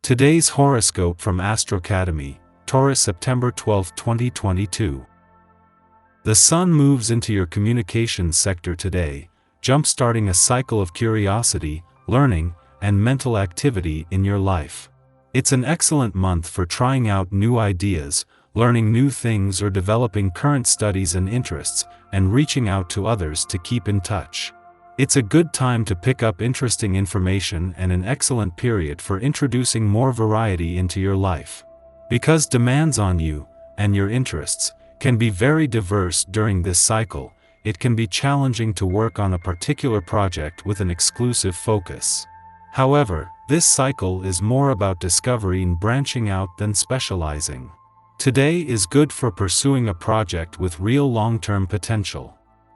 Today's horoscope from Astro Academy, Taurus, September 12, 2022. The sun moves into your communications sector today, jump-starting a cycle of curiosity, learning, and mental activity in your life. It's an excellent month for trying out new ideas, learning new things, or developing current studies and interests, and reaching out to others to keep in touch. It's a good time to pick up interesting information and an excellent period for introducing more variety into your life. Because demands on you, and your interests, can be very diverse during this cycle, it can be challenging to work on a particular project with an exclusive focus. However, this cycle is more about discovery and branching out than specializing. Today is good for pursuing a project with real long-term potential.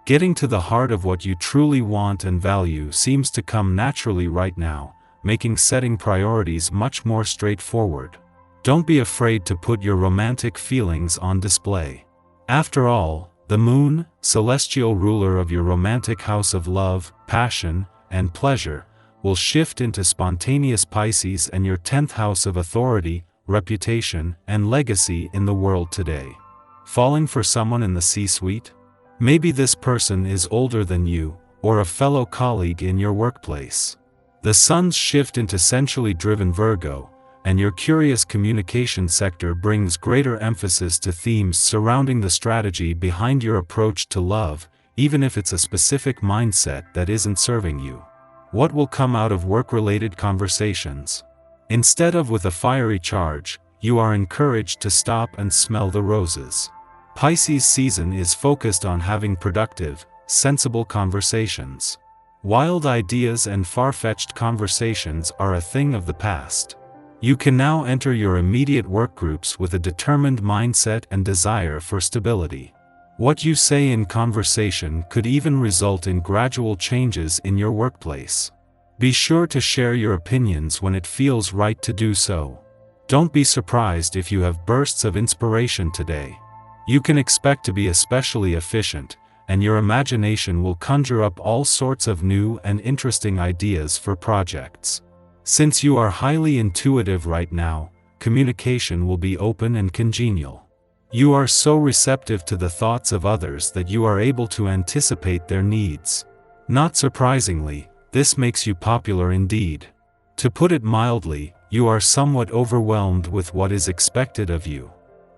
Getting to the heart of what you truly want and value seems to come naturally right now, making setting priorities much more straightforward. Don't be afraid to put your romantic feelings on display. After all, the moon, celestial ruler of your romantic house of love, passion, and pleasure, will shift into spontaneous Pisces and your 10th house of authority, reputation, and legacy in the world today. Falling for someone in the C-suite? Maybe this person is older than you, or a fellow colleague in your workplace. The sun's shift into sensually driven Virgo, and your curious communication sector brings greater emphasis to themes surrounding the strategy behind your approach to love, even if it's a specific mindset that isn't serving you. What will come out of work-related conversations? Instead of with a fiery charge, you are encouraged to stop and smell the roses. Pisces season is focused on having productive, sensible conversations. Wild ideas and far-fetched conversations are a thing of the past. You can now enter your immediate work groups with a determined mindset and desire for stability. What you say in conversation could even result in gradual changes in your workplace. Be sure to share your opinions when it feels right to do so. Don't be surprised if you have bursts of inspiration today. You can expect to be especially efficient, and your imagination will conjure up all sorts of new and interesting ideas for projects. Since you are highly intuitive right now, communication will be open and congenial. You are so receptive to the thoughts of others that you are able to anticipate their needs. Not surprisingly, this makes you popular indeed. To put it mildly, you are somewhat overwhelmed with what is expected of you.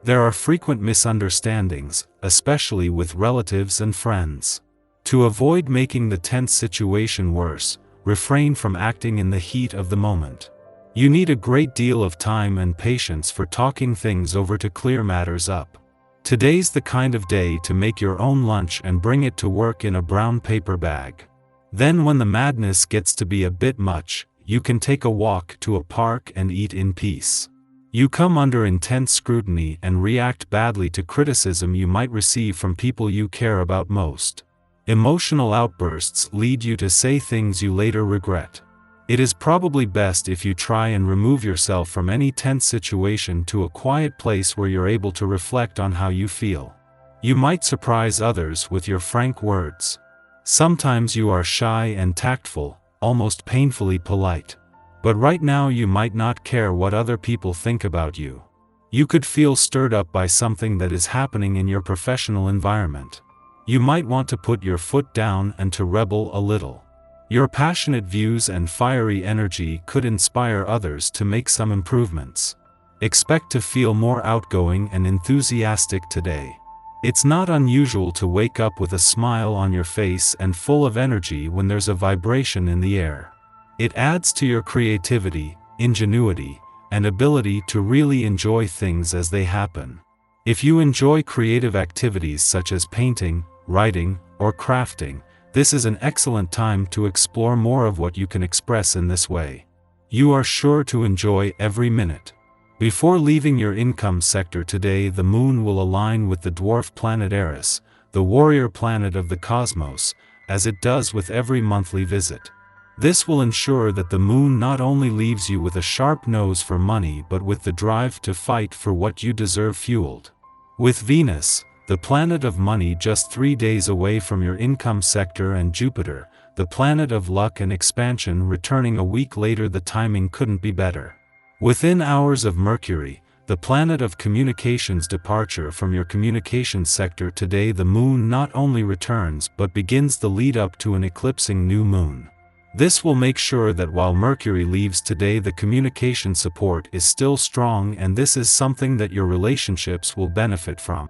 There are frequent misunderstandings, especially with relatives and friends. To avoid making the tense situation worse, refrain from acting in the heat of the moment. You need a great deal of time and patience for talking things over to clear matters up. Today's the kind of day to make your own lunch and bring it to work in a brown paper bag. Then when the madness gets to be a bit much, you can take a walk to a park and eat in peace. You come under intense scrutiny and react badly to criticism you might receive from people you care about most. Emotional outbursts lead you to say things you later regret. It is probably best if you try and remove yourself from any tense situation to a quiet place where you're able to reflect on how you feel. You might surprise others with your frank words. Sometimes you are shy and tactful, almost painfully polite. But right now you might not care what other people think about you. You could feel stirred up by something that is happening in your professional environment. You might want to put your foot down and to rebel a little. Your passionate views and fiery energy could inspire others to make some improvements. Expect to feel more outgoing and enthusiastic today. It's not unusual to wake up with a smile on your face and full of energy when there's a vibration in the air. It adds to your creativity, ingenuity, and ability to really enjoy things as they happen. If you enjoy creative activities such as painting, writing, or crafting, this is an excellent time to explore more of what you can express in this way. You are sure to enjoy every minute. Before leaving your income sector today, the moon will align with the dwarf planet Eris, the warrior planet of the cosmos, as it does with every monthly visit. This will ensure that the moon not only leaves you with a sharp nose for money but with the drive to fight for what you deserve fueled. With Venus, the planet of money, just 3 days away from your income sector, and Jupiter, the planet of luck and expansion, returning a week later, the timing couldn't be better. Within hours of Mercury, the planet of communications departure from your communications sector today, the moon not only returns but begins the lead up to an eclipsing new moon. This will make sure that while Mercury leaves today, the communication support is still strong, and this is something that your relationships will benefit from.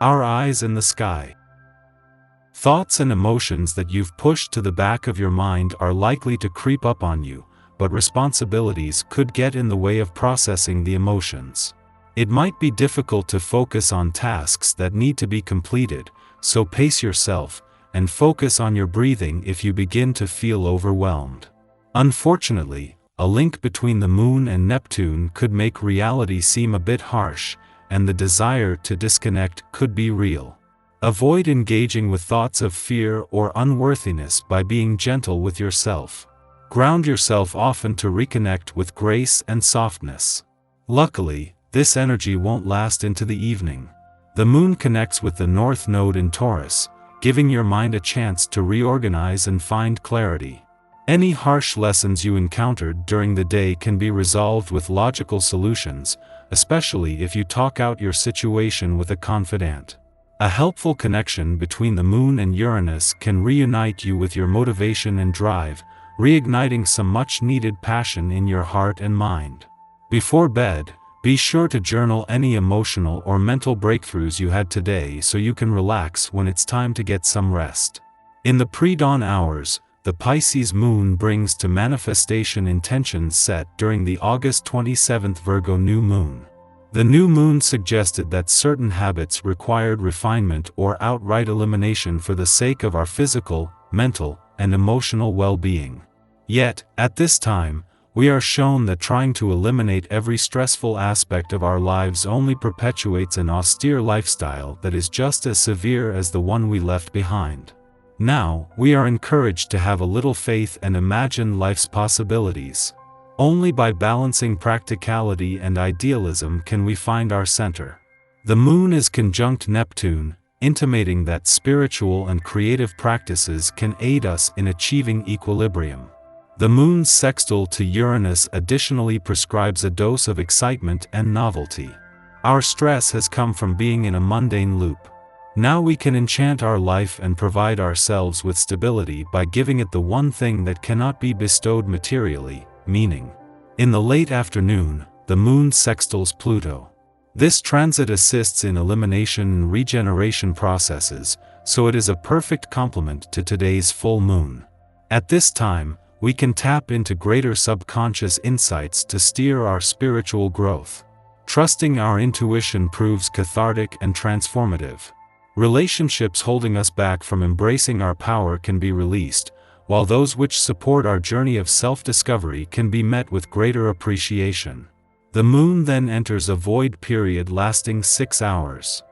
Our eyes in the sky. Thoughts and emotions that you've pushed to the back of your mind are likely to creep up on you, but responsibilities could get in the way of processing the emotions. It might be difficult to focus on tasks that need to be completed, so pace yourself and focus on your breathing if you begin to feel overwhelmed. Unfortunately, a link between the moon and Neptune could make reality seem a bit harsh, and the desire to disconnect could be real. Avoid engaging with thoughts of fear or unworthiness by being gentle with yourself. Ground yourself often to reconnect with grace and softness. Luckily, this energy won't last into the evening. The moon connects with the North Node in Taurus, giving your mind a chance to reorganize and find clarity. Any harsh lessons you encountered during the day can be resolved with logical solutions, especially if you talk out your situation with a confidant. A helpful connection between the moon and Uranus can reunite you with your motivation and drive, reigniting some much-needed passion in your heart and mind. Before bed, be sure to journal any emotional or mental breakthroughs you had today so you can relax when it's time to get some rest. In the pre-dawn hours, the Pisces moon brings to manifestation intentions set during the August 27th Virgo new moon. The new moon suggested that certain habits required refinement or outright elimination for the sake of our physical, mental, and emotional well-being. Yet, at this time, we are shown that trying to eliminate every stressful aspect of our lives only perpetuates an austere lifestyle that is just as severe as the one we left behind. Now, we are encouraged to have a little faith and imagine life's possibilities. Only by balancing practicality and idealism can we find our center. The moon is conjunct Neptune, intimating that spiritual and creative practices can aid us in achieving equilibrium. The moon's sextile to Uranus additionally prescribes a dose of excitement and novelty. Our stress has come from being in a mundane loop. Now we can enchant our life and provide ourselves with stability by giving it the one thing that cannot be bestowed materially: meaning. In the late afternoon, the moon sextiles Pluto. This transit assists in elimination and regeneration processes, so it is a perfect complement to today's full moon. At this time, we can tap into greater subconscious insights to steer our spiritual growth. Trusting our intuition proves cathartic and transformative. Relationships holding us back from embracing our power can be released, while those which support our journey of self-discovery can be met with greater appreciation. The moon then enters a void period lasting 6 hours.